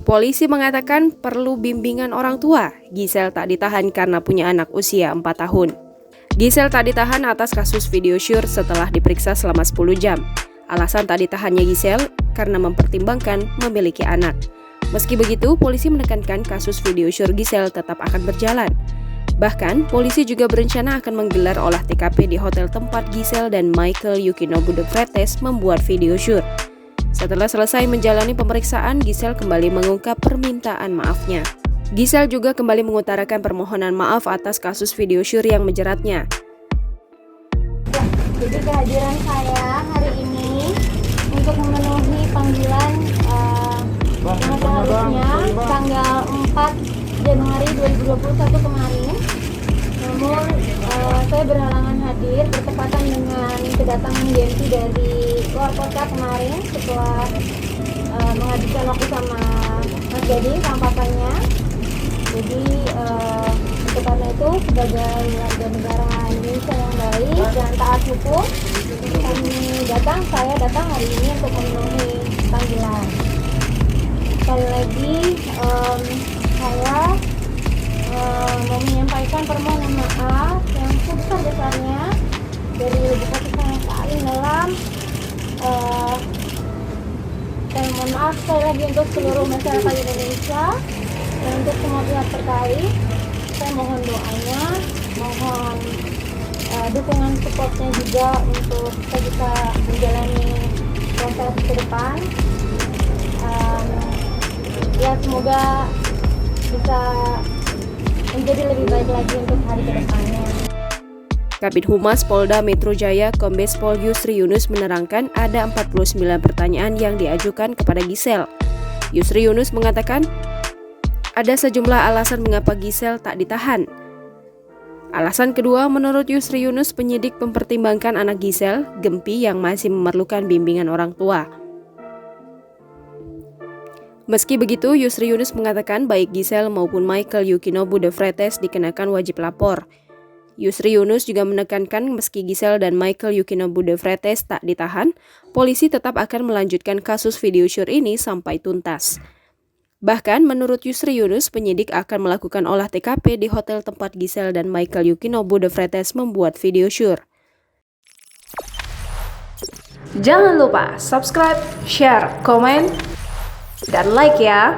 Polisi mengatakan perlu bimbingan orang tua. Giselle tak ditahan karena punya anak usia 4 tahun. Giselle tak ditahan atas kasus video syur setelah diperiksa selama 10 jam. Alasan tak ditahannya Giselle karena mempertimbangkan memiliki anak. Meski begitu, polisi menekankan kasus video syur Giselle tetap akan berjalan. Bahkan, polisi juga berencana akan menggelar olah TKP di hotel tempat Giselle dan Michael Yukinobu De Freitas membuat video syur. Setelah selesai menjalani pemeriksaan, Giselle kembali mengungkap permintaan maafnya. Giselle juga kembali mengutarakan permohonan maaf atas kasus video syur yang menjeratnya. Jadi kehadiran saya hari ini untuk memenuhi panggilan yang seharusnya tanggal 4 Januari 2021 kemarin. Namun saya berhalangan hadir bertepatan dengan kedatangan Genti dari luar kota kemarin setelah menghabiskan waktu sama Mas Jadi sama papanya. Jadi untuk karena itu sebagai warga negara Indonesia yang baik dan taat hukum, saya datang hari ini untuk memenuhi panggilan. Sekali lagi saya mau menyampaikan permohonan maaf yang sebesar-besarnya dari lubuk hati saya yang paling dalam. Saya mohon maaf sekali lagi untuk seluruh masyarakat Indonesia dan untuk semua pihak terkait. Saya mohon doanya, mohon dukungan supportnya juga untuk kita bisa menjalani proses ke depan. Ya semoga bisa menjadi lebih baik lagi untuk hari ke depannya. Kabid Humas Polda Metro Jaya Kombes Pol Yusri Yunus menerangkan ada 49 pertanyaan yang diajukan kepada Giselle. Yusri Yunus mengatakan ada sejumlah alasan mengapa Giselle tak ditahan. Alasan kedua, menurut Yusri Yunus, penyidik mempertimbangkan anak Giselle, Gempi, yang masih memerlukan bimbingan orang tua. Meski begitu, Yusri Yunus mengatakan baik Giselle maupun Michael Yukinobu De Freitas dikenakan wajib lapor. Yusri Yunus juga menekankan meski Giselle dan Michael Yukinobu De Freitas tak ditahan, polisi tetap akan melanjutkan kasus video syur ini sampai tuntas. Bahkan menurut Yusri Yunus, penyidik akan melakukan olah TKP di hotel tempat Giselle dan Michael Yukinobu De Freitas membuat video syur. Jangan lupa subscribe, share, komen, dan like ya!